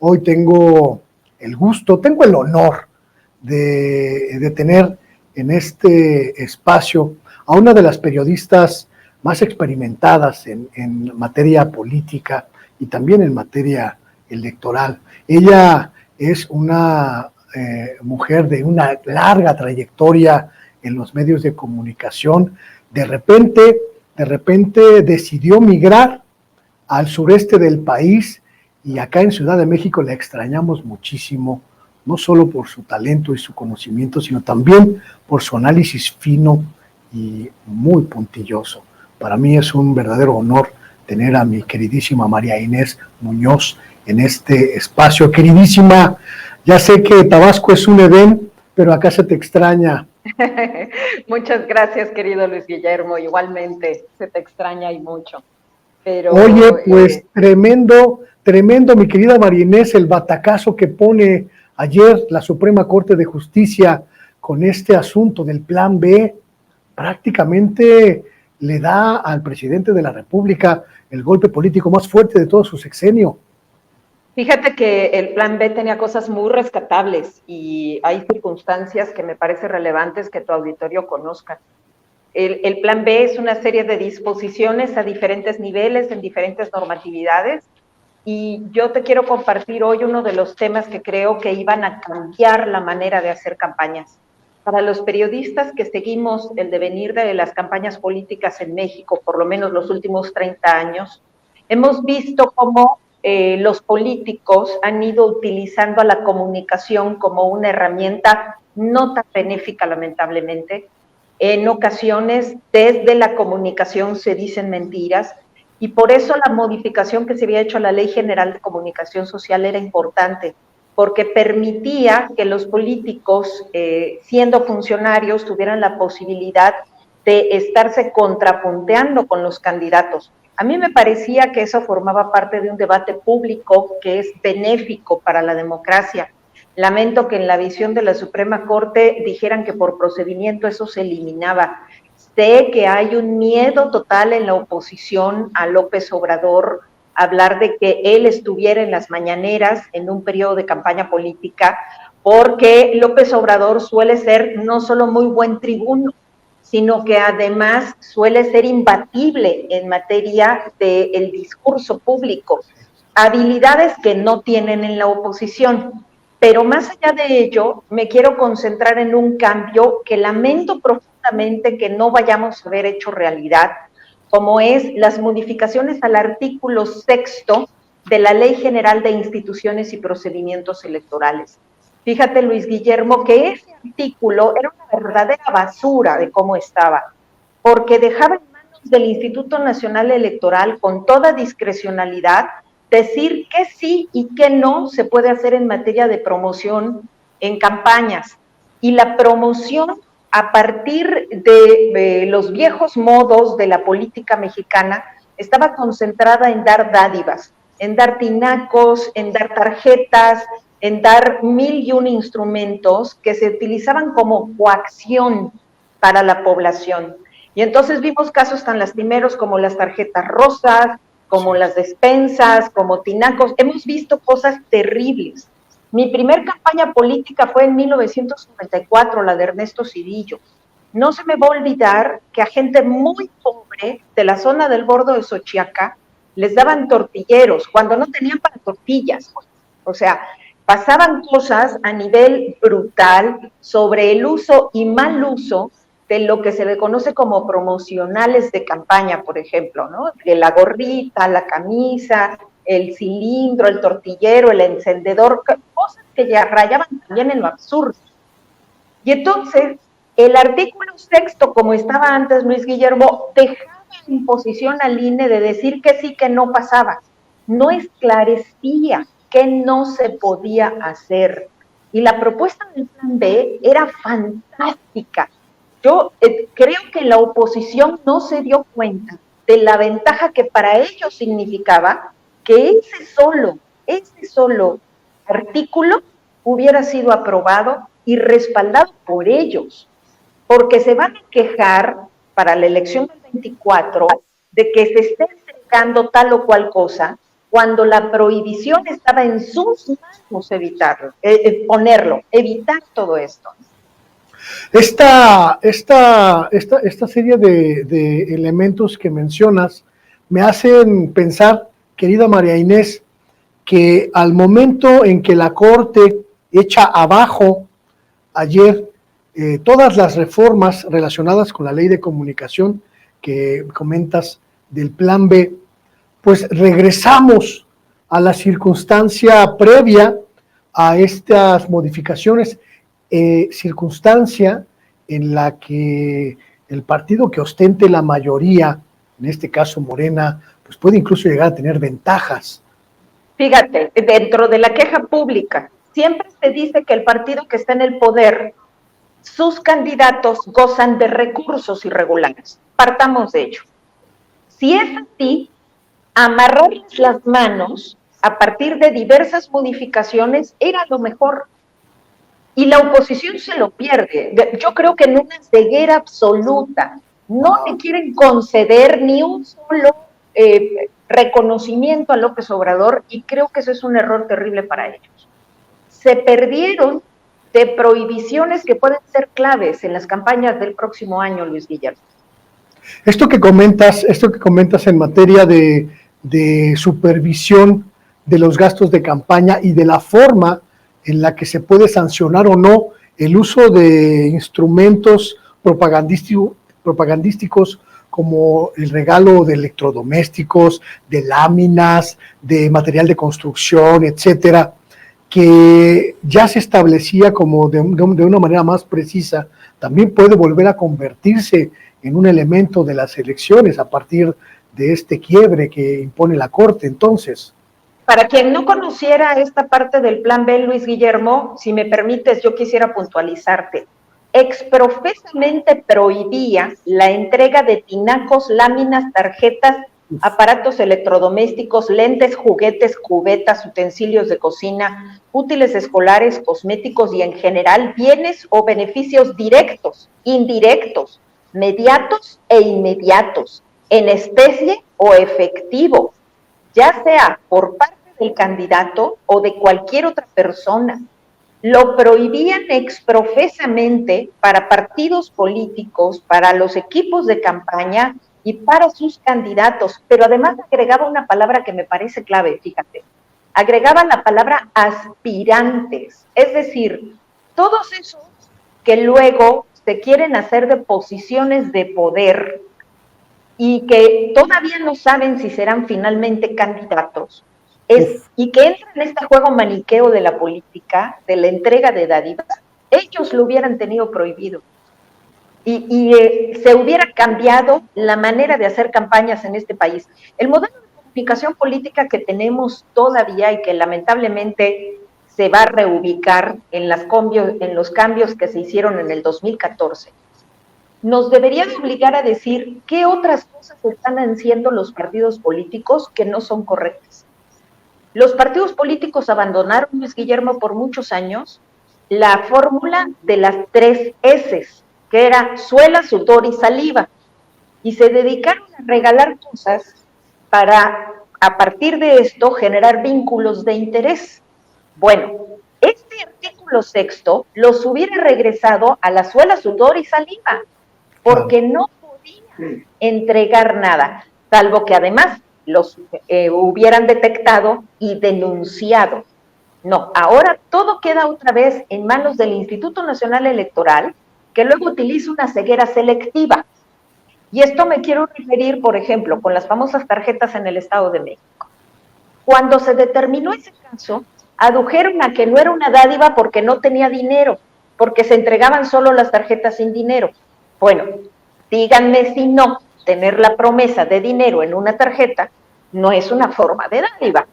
Hoy tengo el gusto, tengo el honor de tener en este espacio a una de las periodistas más experimentadas en materia política y también en materia electoral. Ella es una mujer de una larga trayectoria en los medios de comunicación. De repente decidió migrar al sureste del país y acá en Ciudad de México la extrañamos muchísimo, no solo por su talento y su conocimiento, sino también por su análisis fino y muy puntilloso. Para mí es un verdadero honor tener a mi queridísima María Inés Muñoz en este espacio. Queridísima, ya sé que Tabasco es un Edén, pero acá se te extraña. Muchas gracias, querido Luis Guillermo. Igualmente, se te extraña y mucho. Pero, oye, pues tremendo, mi querida María Inés, el batacazo que pone ayer la Suprema Corte de Justicia con este asunto del Plan B, prácticamente le da al presidente de la República el golpe político más fuerte de todo su sexenio. Fíjate que el Plan B tenía cosas muy rescatables y hay circunstancias que me parece relevantes que tu auditorio conozca. El Plan B es una serie de disposiciones a diferentes niveles, en diferentes normatividades, y yo te quiero compartir hoy uno de los temas que creo que iban a cambiar la manera de hacer campañas. Para los periodistas que seguimos el devenir de las campañas políticas en México, por lo menos los últimos 30 años, hemos visto cómo los políticos han ido utilizando a la comunicación como una herramienta no tan benéfica, lamentablemente. En ocasiones, desde la comunicación se dicen mentiras, y por eso la modificación que se había hecho a la Ley General de Comunicación Social era importante, porque permitía que los políticos, siendo funcionarios, tuvieran la posibilidad de estarse contrapunteando con los candidatos. A mí me parecía que eso formaba parte de un debate público que es benéfico para la democracia. Lamento que en la visión de la Suprema Corte dijeran que por procedimiento eso se eliminaba. Sé que hay un miedo total en la oposición a López Obrador, hablar de que él estuviera en las mañaneras en un periodo de campaña política, porque López Obrador suele ser no solo muy buen tribuno, sino que además suele ser imbatible en materia del discurso público, habilidades que no tienen en la oposición. Pero más allá de ello, me quiero concentrar en un cambio que lamento profundamente que no vayamos a haber hecho realidad, como es las modificaciones al artículo 6º de la Ley General de Instituciones y Procedimientos Electorales. Fíjate, Luis Guillermo, que ese artículo era una verdadera basura de cómo estaba, porque dejaba en manos del Instituto Nacional Electoral, con toda discrecionalidad, decir qué sí y qué no se puede hacer en materia de promoción en campañas. Y la promoción, a partir de los viejos modos de la política mexicana, estaba concentrada en dar dádivas, en dar tinacos, en dar tarjetas, en dar 1001 instrumentos que se utilizaban como coacción para la población. Y entonces vimos casos tan lastimeros como las tarjetas rosas, como las despensas, como tinacos. Hemos visto cosas terribles. Mi primer campaña política fue en 1994, la de Ernesto Zedillo. No se me va a olvidar que a gente muy pobre de la zona del Bordo de Xochiaca les daban tortilleros cuando no tenían para tortillas. O sea, pasaban cosas a nivel brutal sobre el uso y mal uso de lo que se le conoce como promocionales de campaña, por ejemplo, ¿no? De la gorrita, la camisa, el cilindro, el tortillero, el encendedor, cosas que ya rayaban también en lo absurdo. Y entonces, el artículo 6º, como estaba antes Luis Guillermo, dejaba en posición al INE de decir que sí, que no pasaba. No esclarecía que no se podía hacer. Y la propuesta del Plan B era fantástica. Yo creo que la oposición no se dio cuenta de la ventaja que para ellos significaba que ese solo artículo hubiera sido aprobado y respaldado por ellos, porque se van a quejar para la elección del 24 de que se esté entregando tal o cual cosa, cuando la prohibición estaba en sus manos evitar todo esto. Esta serie de elementos que mencionas me hacen pensar, querida María Inés, que al momento en que la Corte echa abajo ayer todas las reformas relacionadas con la ley de comunicación que comentas del Plan B, pues regresamos a la circunstancia previa a estas modificaciones, circunstancia en la que el partido que ostente la mayoría, en este caso Morena, pues puede incluso llegar a tener ventajas. Fíjate, dentro de la queja pública, siempre se dice que el partido que está en el poder, sus candidatos gozan de recursos irregulares. Partamos de ello. Si es así, amarrarles las manos a partir de diversas modificaciones era lo mejor. Y la oposición se lo pierde. Yo creo que en una ceguera absoluta no le quieren conceder ni un solo reconocimiento a López Obrador, y creo que eso es un error terrible para ellos. Se perdieron de prohibiciones que pueden ser claves en las campañas del próximo año, Luis Guillermo. Esto que comentas en materia de supervisión de los gastos de campaña y de la forma en la que se puede sancionar o no el uso de instrumentos propagandísticos como el regalo de electrodomésticos, de láminas, de material de construcción, etcétera, que ya se establecía como de una manera más precisa, también puede volver a convertirse en un elemento de las elecciones a partir de este quiebre que impone la Corte. Entonces, para quien no conociera esta parte del Plan B, Luis Guillermo, si me permites, yo quisiera puntualizarte. Exprofesamente prohibía la entrega de tinacos, láminas, tarjetas, aparatos electrodomésticos, lentes, juguetes, cubetas, utensilios de cocina, útiles escolares, cosméticos y en general bienes o beneficios directos, indirectos, mediatos e inmediatos, en especie o efectivo, ya sea por parte del candidato o de cualquier otra persona. Lo prohibían exprofesamente para partidos políticos, para los equipos de campaña y para sus candidatos, pero además agregaba una palabra que me parece clave, fíjate, agregaba la palabra aspirantes, es decir, todos esos que luego se quieren hacer de posiciones de poder y que todavía no saben si serán finalmente candidatos, y que entran en este juego maniqueo de la política, de la entrega de dádivas, ellos lo hubieran tenido prohibido. Se hubiera cambiado la manera de hacer campañas en este país. El modelo de comunicación política que tenemos todavía y que lamentablemente se va a reubicar en los cambios que se hicieron en el 2014, nos debería de obligar a decir qué otras cosas están haciendo los partidos políticos que no son correctas. Los partidos políticos abandonaron, Luis Guillermo, por muchos años la fórmula de las 3 S, que era suela, sudor y saliva, y se dedicaron a regalar cosas para, a partir de esto, generar vínculos de interés. Bueno, este artículo 6º los hubiera regresado a la suela, sudor y saliva, porque no podían entregar nada, salvo que además los hubieran detectado y denunciado. No, ahora todo queda otra vez en manos del Instituto Nacional Electoral, que luego utiliza una ceguera selectiva. Y esto me quiero referir, por ejemplo, con las famosas tarjetas en el Estado de México. Cuando se determinó ese caso, adujeron a que no era una dádiva porque no tenía dinero, porque se entregaban solo las tarjetas sin dinero. Bueno, díganme si no, tener la promesa de dinero en una tarjeta no es una forma de dádiva.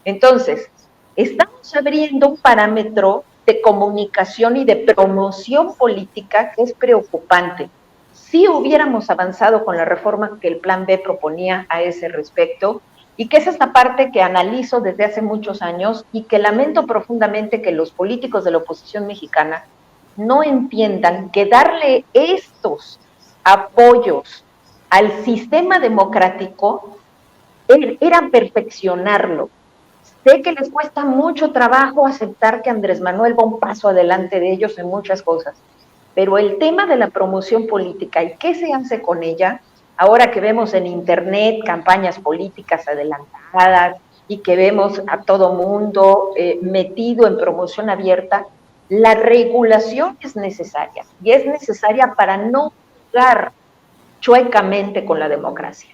Entonces, estamos abriendo un parámetro de comunicación y de promoción política que es preocupante. Si hubiéramos avanzado con la reforma que el Plan B proponía a ese respecto, y que es esta parte que analizo desde hace muchos años y que lamento profundamente que los políticos de la oposición mexicana no entiendan que darle estos apoyos al sistema democrático era perfeccionarlo. Sé que les cuesta mucho trabajo aceptar que Andrés Manuel va un paso adelante de ellos en muchas cosas, pero el tema de la promoción política y qué se hace con ella, ahora que vemos en internet campañas políticas adelantadas y que vemos a todo mundo metido en promoción abierta, la regulación es necesaria y es necesaria para no jugar chuecamente con la democracia.